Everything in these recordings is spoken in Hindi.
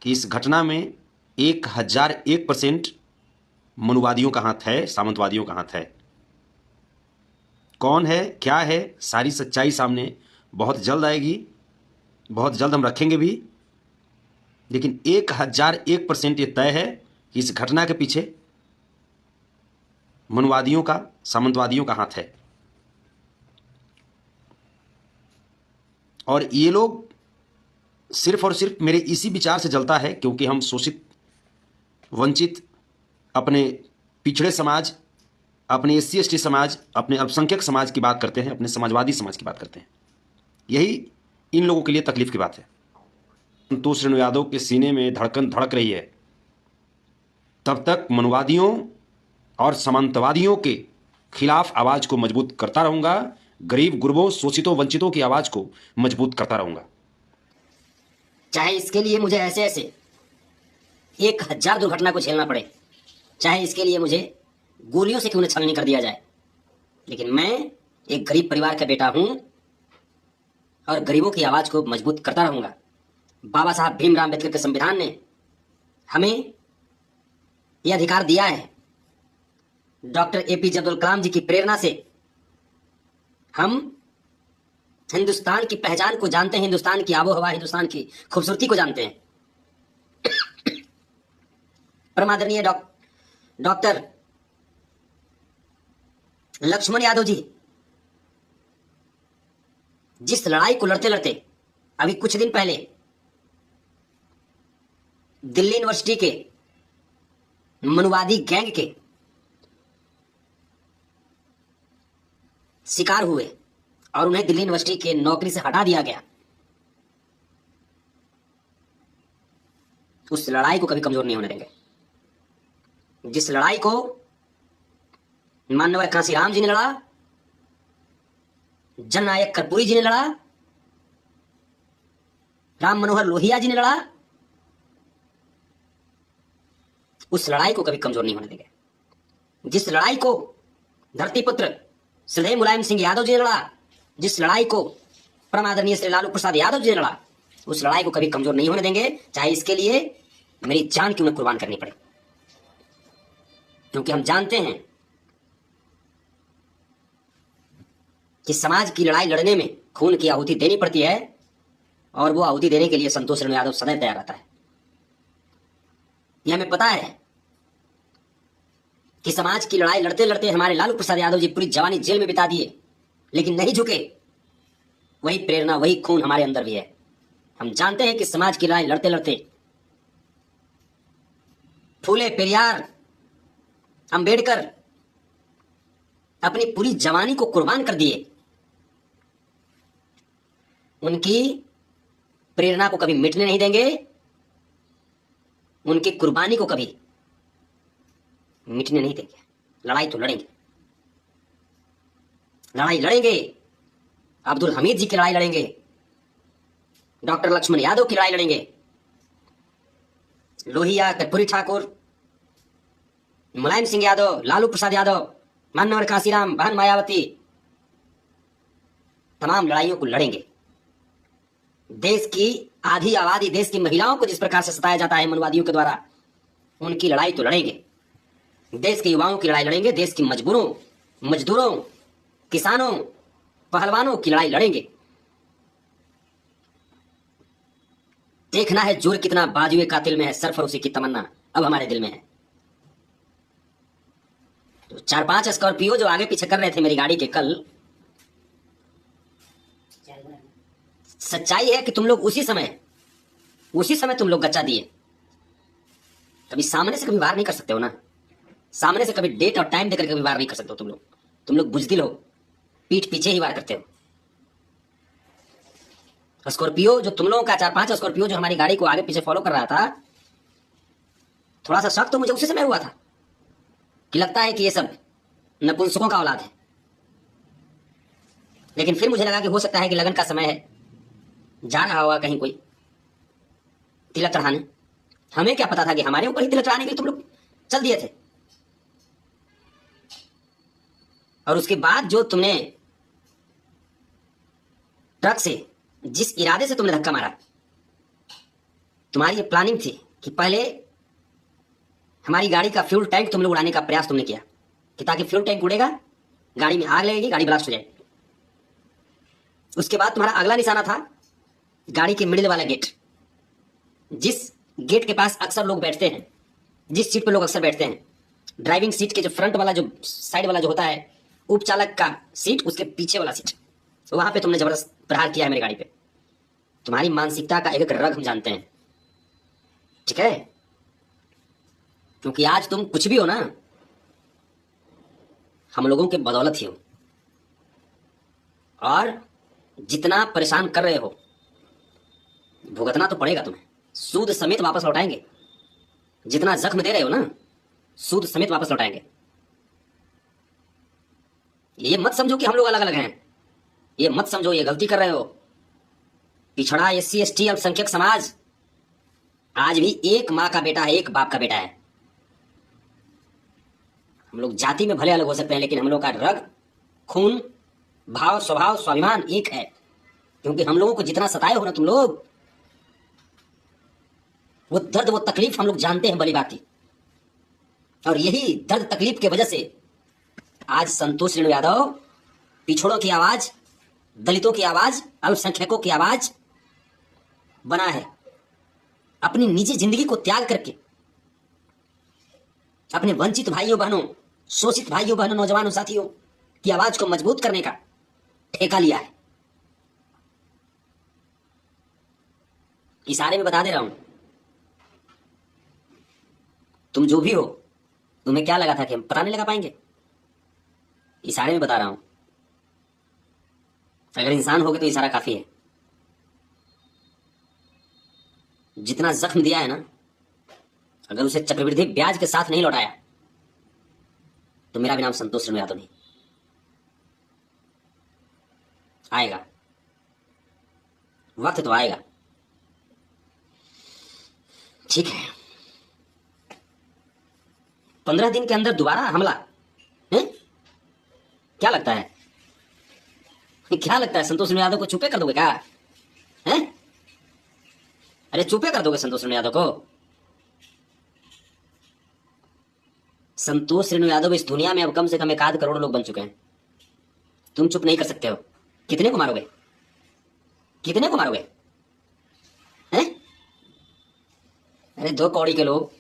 कि इस घटना में 1001% मनुवादियों का हाथ है, सामंतवादियों का हाथ है। कौन है, क्या है, सारी सच्चाई सामने बहुत जल्द आएगी, बहुत जल्द हम रखेंगे भी। लेकिन 1001% ये तय है कि इस घटना के पीछे मनुवादियों का, सामंतवादियों का हाथ है। और ये लोग सिर्फ और सिर्फ मेरे इसी विचार से जलता है क्योंकि हम शोषित, वंचित, अपने पिछड़े समाज, अपने SC ST समाज, अपने अल्पसंख्यक समाज की बात करते हैं, अपने समाजवादी समाज की बात करते हैं। यही इन लोगों के लिए तकलीफ की बात है। संतोष रेणु यादव के सीने में धड़कन धड़क रही है, तब तक मनुवादियों और सामंतवादियों के खिलाफ आवाज को मजबूत करता रहूंगा, गरीब गुरबों, शोषितों, वंचितों की आवाज को मजबूत करता रहूंगा। चाहे इसके लिए मुझे ऐसे ऐसे 1000 दुर्घटना को झेलना पड़े, चाहे इसके लिए मुझे गोलियों से क्यों न छलनी कर दिया जाए, लेकिन मैं एक गरीब परिवार का बेटा हूं और गरीबों की आवाज को मजबूत करता रहूंगा। बाबा साहब भीमराव अम्बेडकर के संविधान ने हमें यह अधिकार दिया है। डॉक्टर APJ अब्दुल कलाम जी की प्रेरणा से हम हिंदुस्तान की पहचान को जानते हैं, हिंदुस्तान की आबोहवा, हिंदुस्तान की खूबसूरती को जानते हैं। परमादरणीय डॉक्टर लक्ष्मण यादव जी जिस लड़ाई को लड़ते लड़ते अभी कुछ दिन पहले दिल्ली यूनिवर्सिटी के मनुवादी गैंग के शिकार हुए और उन्हें दिल्ली यूनिवर्सिटी के नौकरी से हटा दिया गया, उस लड़ाई को कभी कमजोर नहीं होने देंगे। जिस लड़ाई को माननीय कांशीराम जी ने लड़ा, जननायक कर्पूरी जी ने लड़ा, राम मनोहर लोहिया जी ने लड़ा, उस लड़ाई को कभी कमजोर नहीं होने देंगे। जिस लड़ाई को धरती पुत्र श्री मुलायम सिंह यादव जी ने लड़ा, जिस लड़ाई को परमादरणीय श्री लालू प्रसाद यादव जी ने लड़ा, उस लड़ाई को कभी कमजोर नहीं होने देंगे, चाहे इसके लिए मेरी जान क्यों न कुर्बान करनी पड़े। क्योंकि हम जानते हैं कि समाज की लड़ाई लड़ने में खून की आहुति देनी पड़ती है और वो आहुति देने के लिए संतोष रेणु यादव सदैव तैयार रहता है। यह हमें पता है कि समाज की लड़ाई लड़ते लड़ते हमारे लालू प्रसाद यादव जी पूरी जवानी जेल में बिता दिए, लेकिन नहीं झुके। वही प्रेरणा, वही खून हमारे अंदर भी है। हम जानते हैं कि समाज की लड़ाई लड़ते लड़ते फूले पेरियार, अंबेडकर अपनी पूरी जवानी को कुर्बान कर दिए। उनकी प्रेरणा को कभी मिटने नहीं देंगे, उनकी कुर्बानी को कभी मिटने नहीं देंगे। लड़ाई तो लड़ेंगे, लड़ाई लड़ेंगे। अब्दुल हमीद जी की लड़ाई लड़ेंगे, डॉक्टर लक्ष्मण यादव की लड़ाई लड़ेंगे, लोहिया, कर्पूरी ठाकुर, मुलायम सिंह यादव, लालू प्रसाद यादव, माननीय कांशीराम, बहन मायावती, तमाम लड़ाइयों को लड़ेंगे। देश की आधी आबादी, देश की महिलाओं को जिस प्रकार से सताया जाता है मनुवादियों के द्वारा, उनकी लड़ाई तो लड़ेंगे। देश के युवाओं की लड़ाई लड़ेंगे, देश की मजदूरों, किसानों, पहलवानों की लड़ाई लड़ेंगे। देखना है जोर कितना बाजुए कातिल में है, सरफरोशी की तमन्ना अब हमारे दिल में है। तो 4-5 स्कॉर्पियो जो आगे पीछे कर रहे थे मेरी गाड़ी के कल, सच्चाई है कि तुम लोग उसी समय तुम लोग गच्चा दिए। कभी सामने से कभी वार नहीं कर सकते हो ना, सामने से कभी डेट और टाइम देकर कभी वार नहीं कर सकते हो। तुम लोग बुजदिल हो, पीठ पीछे ही वार करते हो। स्कॉर्पियो जो तुम लोगों का, 4-5 स्कॉर्पियो जो हमारी गाड़ी को आगे पीछे फॉलो कर रहा था, थोड़ा सा शक तो मुझे उसी समय हुआ था कि लगता है कि ये सब नपुंसकों का औलाद है। लेकिन फिर मुझे लगा कि हो सकता है कि लगन का समय है, जा रहा होगा कहीं कोई तिलक चढ़ाने। हमें क्या पता था कि हमारे ऊपर ही तिलक चढ़ाने के लिए तुम लोग चल दिए थे। और उसके बाद जो तुमने ट्रक से जिस इरादे से तुमने धक्का मारा, तुम्हारी ये प्लानिंग थी कि पहले हमारी गाड़ी का फ्यूल टैंक तुम लोग उड़ाने का प्रयास तुमने किया, कि ताकि फ्यूल टैंक उड़ेगा, गाड़ी में आग लगेगी, गाड़ी ब्लास्ट हो जाएगी। उसके बाद तुम्हारा अगला निशाना था गाड़ी के मिडिल वाला गेट, जिस गेट के पास अक्सर लोग बैठते हैं, जिस सीट पे लोग अक्सर बैठते हैं, ड्राइविंग सीट के जो फ्रंट वाला, जो साइड वाला जो होता है, उपचालक का सीट, उसके पीछे वाला सीट, तो वहां पे तुमने जबरदस्त प्रहार किया है मेरी गाड़ी पे। तुम्हारी मानसिकता का एक एक रग हम जानते हैं, ठीक है? क्योंकि आज तुम कुछ भी हो ना, हम लोगों के बदौलत ही हो। और जितना परेशान कर रहे हो, भुगतना तो पड़ेगा तुम्हें, सूद समेत वापस लौटाएंगे। जितना जख्म दे रहे हो ना, सूद समेत वापस लौटाएंगे। ये मत समझो कि हम लोग अलग अलग हैं, ये मत समझो, ये गलती कर रहे हो। पिछड़ा SC ST अल्पसंख्यक समाज आज भी एक माँ का बेटा है, एक बाप का बेटा है। हम लोग जाति में भले अलग हो सकते हैं, लेकिन हम लोग का रग, खून, भाव, स्वभाव, स्वाभिमान एक है। क्योंकि हम लोगों को जितना सताए हो ना तुम लोग, वो दर्द, वो तकलीफ हम लोग जानते हैं भली भांति। और यही दर्द तकलीफ की वजह से आज संतोष रेणु यादव पिछड़ों की आवाज, दलितों की आवाज, अल्पसंख्यकों की आवाज बना है। अपनी निजी जिंदगी को त्याग करके अपने वंचित भाइयों बहनों, शोषित भाइयों बहनों, नौजवानों, साथियों की आवाज को मजबूत करने का ठेका लिया है। इशारे में बता दे रहा हूं, तुम जो भी हो, तुम्हें क्या लगा था कि हम पता नहीं लगा पाएंगे? इशारे में बता रहा हूं। अगर इंसान हो गए तो इशारा काफी है। जितना जख्म दिया है ना, अगर उसे चक्रवृद्धि ब्याज के साथ नहीं लौटाया तो मेरा भी नाम संतोष रेणु यादव नहीं। आएगा वक्त, तो आएगा, ठीक है। 15 दिन के अंदर दोबारा हमला है? क्या लगता है, क्या लगता है संतोष रेणु यादव को चुपे कर दोगे क्या? हैं? अरे चुपे कर दोगे संतोष रेणु यादव को? संतोष रेणु यादव इस दुनिया में अब कम से कम 1 करोड़ लोग बन चुके हैं। तुम चुप नहीं कर सकते हो। कितने को मारोगे? कितने को मारोगे? हैं? अरे 2 कौड़ी के लोग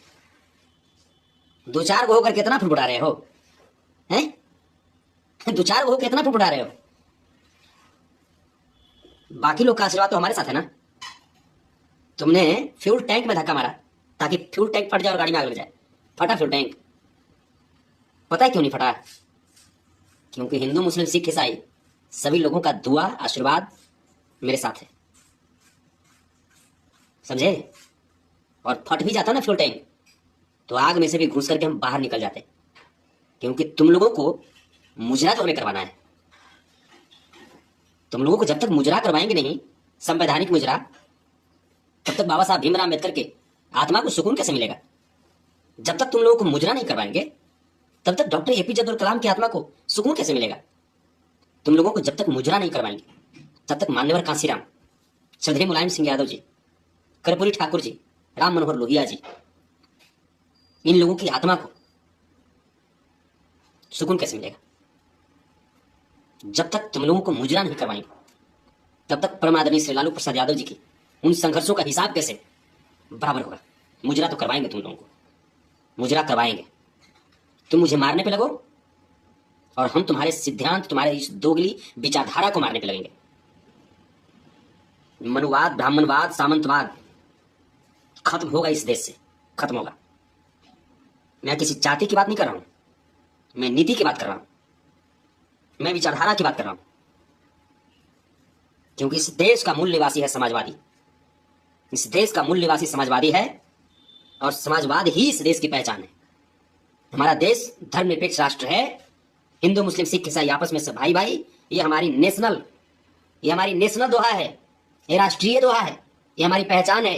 2-4 को होकर कितना फुटफुटा रहे हो? हैं? 2-4 को कितना फुटफुटा रहे हो? बाकी लोग का आशीर्वाद तो हमारे साथ है ना। तुमने फ्यूल टैंक में धक्का मारा ताकि फ्यूल टैंक फट जाए और गाड़ी में आग लग जाए। फटा फ्यूल टैंक। पता है क्यों नहीं फटा? क्योंकि हिंदू, मुस्लिम, सिख, ईसाई सभी लोगों का दुआ, आशीर्वाद मेरे साथ है, समझे? और फट भी जाता ना फ्यूल टैंक तो आग में से भी घुस करके हम बाहर निकल जाते। क्योंकि तुम लोगों को मुजरा तो हमें करवाना है। तुम लोगों को जब तक मुजरा करवाएंगे नहीं, संवैधानिक मुजरा, तब तक बाबा साहब भीमराव अम्बेडकर के आत्मा को सुकून कैसे मिलेगा? जब तक तुम लोगों को मुजरा नहीं करवाएंगे, तब तक डॉक्टर APJ अब्दुल कलाम की आत्मा को सुकून कैसे मिलेगा? तुम लोगों को जब तक मुजरा नहीं करवाएंगे, तब तक मान्यवर कांसीराम, चौधरी मुलायम सिंह यादव जी, कर्पूरी ठाकुर जी, राम मनोहर लोहिया जी, इन लोगों की आत्मा को सुकून कैसे मिलेगा? जब तक तुम लोगों को मुजरा नहीं करवाएंगे, तब तक परम आदरणीय श्री लालू प्रसाद यादव जी की उन संघर्षों का हिसाब कैसे बराबर होगा? मुजरा तो करवाएंगे तुम लोगों को, मुजरा करवाएंगे। तुम मुझे मारने पे लगो और हम तुम्हारे सिद्धांत, तुम्हारे इस दोगली विचारधारा को मारने पे लगेंगे। मनुवाद, ब्राह्मणवाद, सामंतवाद खत्म होगा इस देश से, खत्म होगा। मैं किसी जाति की बात नहीं कर रहा हूं, मैं नीति की बात कर रहा हूं, मैं विचारधारा की बात कर रहा हूं। क्योंकि इस देश का मूल निवासी है समाजवादी, इस देश का मूल निवासी समाजवादी है और समाजवाद ही इस देश की पहचान है। हमारा देश धर्मनिरपेक्ष राष्ट्र है। हिंदू, मुस्लिम, सिख, ईसाई आपस में सब भाई भाई। ये हमारी नेशनल दोहा है, ये राष्ट्रीय दोहा है, ये हमारी पहचान है।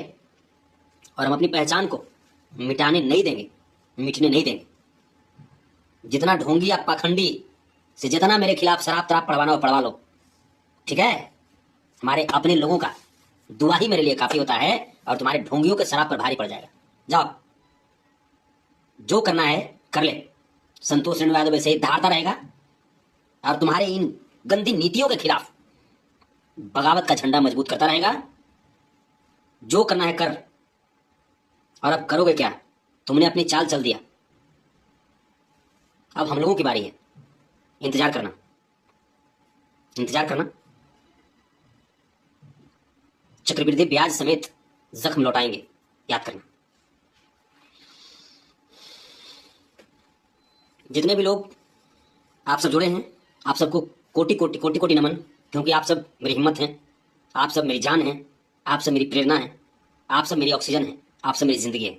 और हम अपनी पहचान को मिटाने नहीं देंगे, मिटने नहीं देंगे। जितना ढोंगी या पाखंडी से जितना मेरे खिलाफ शराब तराब पढ़वाना हो पढ़वा लो, ठीक है? हमारे अपने लोगों का दुआ ही मेरे लिए काफी होता है और तुम्हारे ढोंगियों के शराब पर भारी पड़ जाएगा। जाओ, जो करना है कर ले। संतोष रेणु यादव वैसे ही धारता रहेगा और तुम्हारे इन गंदी नीतियों के खिलाफ बगावत का झंडा मजबूत करता रहेगा। जो करना है कर। और अब करोगे क्या? तुमने अपनी चाल चल दिया, अब हम लोगों की बारी है। इंतजार करना, इंतजार करना। चक्रवृद्धि ब्याज समेत जख्म लौटाएंगे, याद करना। जितने भी लोग आप सब जुड़े हैं, आप सबको कोटि कोटि कोटि कोटि नमन, क्योंकि आप सब मेरी हिम्मत हैं, आप सब मेरी जान हैं, आप सब मेरी प्रेरणा है, आप सब मेरी ऑक्सीजन है, आप सब मेरी जिंदगी है।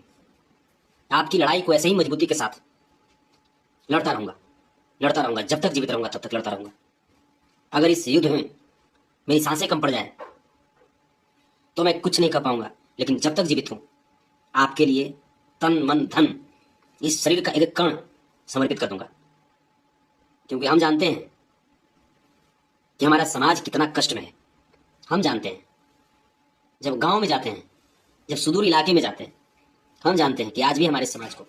आपकी लड़ाई को ऐसे ही मजबूती के साथ लड़ता रहूंगा, लड़ता रहूंगा। जब तक जीवित रहूंगा तब तक लड़ता रहूंगा। अगर इस युद्ध में मेरी सांसें कम पड़ जाए तो मैं कुछ नहीं कर पाऊंगा, लेकिन जब तक जीवित हूं आपके लिए तन मन धन, इस शरीर का एक एक कण समर्पित कर दूंगा। क्योंकि हम जानते हैं कि हमारा समाज कितना कष्ट में है। हम जानते हैं, जब गांव में जाते हैं, जब सुदूर इलाके में जाते हैं, हम जानते हैं कि आज भी हमारे समाज को,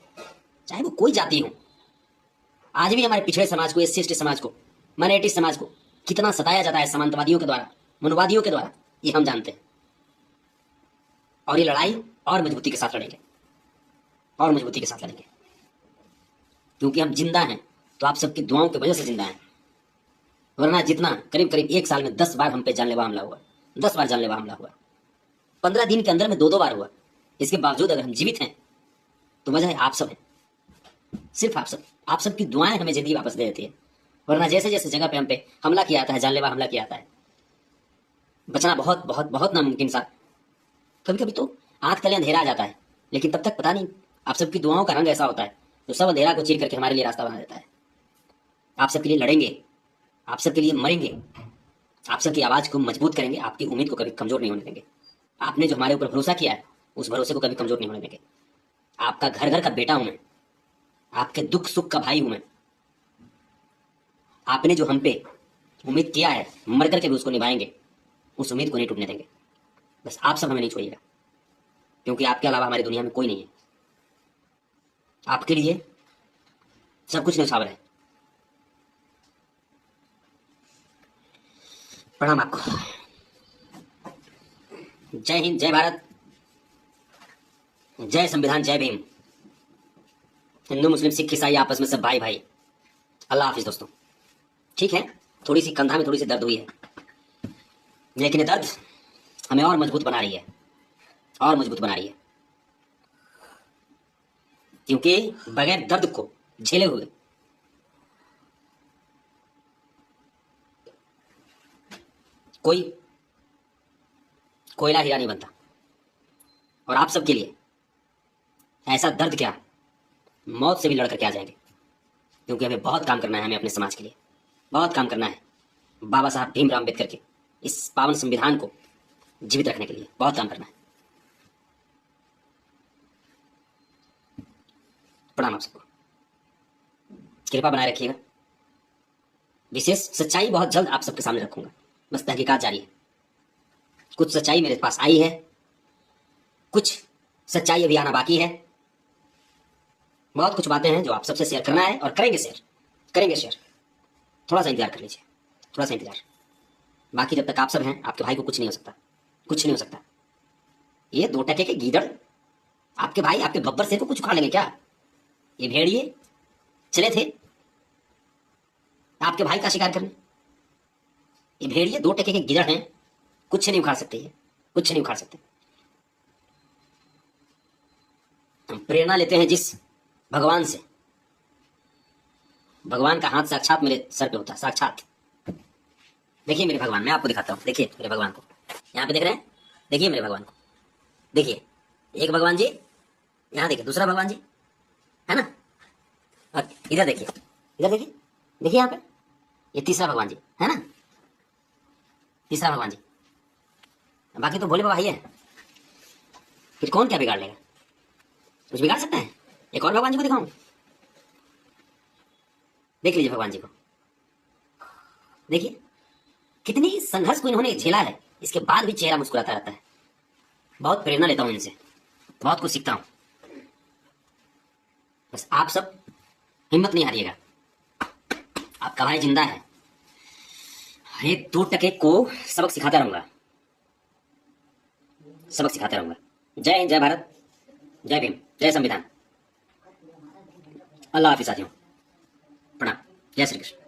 चाहे वो कोई जाति हो, आज भी हमारे पिछड़े समाज को, एससी एसटी समाज को, माइनॉरिटी समाज को कितना सताया जाता है सामंतवादियों के द्वारा, मनोवादियों के द्वारा। ये हम जानते हैं। और ये लड़ाई और मजबूती के साथ लड़ेंगे, और मजबूती के साथ लड़ेंगे। क्योंकि हम जिंदा हैं तो आप सबकी दुआओं की वजह से जिंदा हैं। वरना जितना करीब करीब 1 साल में 10 बार हम पे जानलेवा हमला हुआ, 10 बार जानलेवा हमला हुआ, 15 दिन के अंदर में 2-2 बार हुआ। इसके बावजूद अगर हम जीवित हैं तो वजह है आप सब है, सिर्फ आप सब। आप सबकी दुआएं हमें जिंदगी वापस दे देती है। वरना जैसे जैसे जगह पे हम पे हमला किया जाता है, जानलेवा हमला किया जाता है, बचना बहुत बहुत बहुत नामुमकिन सा। कभी कभी तो आंख तले अंधेरा आ जाता है, लेकिन तब तक पता नहीं आप सबकी दुआओं का रंग ऐसा होता है जो सब अंधेरा को चीर करके हमारे लिए रास्ता बना देता है। आप सबके लिए लड़ेंगे, आप सबके लिए मरेंगे, आप सबकी आवाज को मजबूत करेंगे, आपकी उम्मीद को कभी कमजोर नहीं होने देंगे। आपने जो हमारे ऊपर भरोसा किया है उस भरोसे को कभी कमजोर नहीं होने देंगे। आपका घर घर का बेटा हूं मैं, आपके दुख सुख का भाई हूं मैं। आपने जो हम पे उम्मीद किया है, मर करके भी उसको निभाएंगे, उस उम्मीद को नहीं टूटने देंगे। बस आप सब हमें नहीं छोड़िएगा, क्योंकि आपके अलावा हमारी दुनिया में कोई नहीं है। आपके लिए सब कुछ न्यौछावर है। प्रणाम आपको। जय हिंद, जय भारत, जय संविधान, जय भीम। हिंदू मुस्लिम सिख ईसाई आपस में सब भाई भाई। अल्लाह हाफिज दोस्तों। ठीक है, थोड़ी सी कंधा में थोड़ी सी दर्द हुई है, लेकिन ये दर्द हमें और मजबूत बना रही है, और मजबूत बना रही है। क्योंकि बगैर दर्द को झेले हुए कोई कोयला हीरा नहीं बनता। और आप सबके लिए ऐसा दर्द क्या, मौत से भी लड़कर के आ जाएंगे। क्योंकि हमें बहुत काम करना है, हमें अपने समाज के लिए बहुत काम करना है। बाबा साहब भीमराव अम्बेडकर के इस पावन संविधान को जीवित रखने के लिए बहुत काम करना है। प्रणाम आप सबको। कृपा बनाए रखिएगा। विशेष सच्चाई बहुत जल्द आप सबके सामने रखूंगा। बस तहकीकात जारी है। कुछ सच्चाई मेरे पास आई है, कुछ सच्चाई अभी आना बाकी है। बहुत कुछ बातें हैं जो आप सबसे शेयर करना है, और करेंगे शेयर, करेंगे शेयर। थोड़ा सा इंतजार कर लीजिए, थोड़ा सा इंतजार। बाकी जब तक आप सब हैं, आपके भाई को कुछ नहीं हो सकता, कुछ नहीं हो सकता। ये 2 टके के गीदड़ आपके भाई, आपके गब्बर से को कुछ उखाड़ लेंगे क्या? ये भेड़िए चले थे आपके भाई का शिकार करने। ये भेड़िए 2 टके के गीदड़ हैं, कुछ नहीं उखाड़ सकते, ये कुछ नहीं उखाड़ सकते। हम प्रेरणा लेते हैं जिस भगवान से, भगवान का हाथ साक्षात मेरे सर पे होता है, साक्षात। देखिए मेरे भगवान, मैं आपको दिखाता हूँ। देखिए मेरे भगवान को, यहाँ पे देख रहे हैं? देखिए मेरे भगवान को, देखिए एक भगवान जी, यहाँ देखिए दूसरा भगवान जी, है ना? और इधर देखिए, इधर देखिए, देखिए यहाँ पे ये तीसरा भगवान जी, है ना? तीसरा भगवान जी। बाकी तो भोले बाबा ही है, फिर कौन क्या बिगाड़ लेगा? कुछ बिगाड़ सकता है? एक और भगवान जी को दिखाऊं? देख लीजिए भगवान जी को, देखिए कितनी संघर्ष को इन्होंने झेला है, इसके बाद भी चेहरा मुस्कुराता रहता है। बहुत प्रेरणा लेता हूं इनसे, बहुत कुछ सीखता हूं। बस आप सब हिम्मत नहीं हारिएगा, आपका भाई जिंदा है। हर एक 2% को सबक सिखाता रहूंगा, सबक सिखाता रहूंगा। जय हिंद, जय भारत, जय भीम, जय संविधान। अल्लाह हाफिज साथियों, प्रणाम, जय श्री कृष्ण।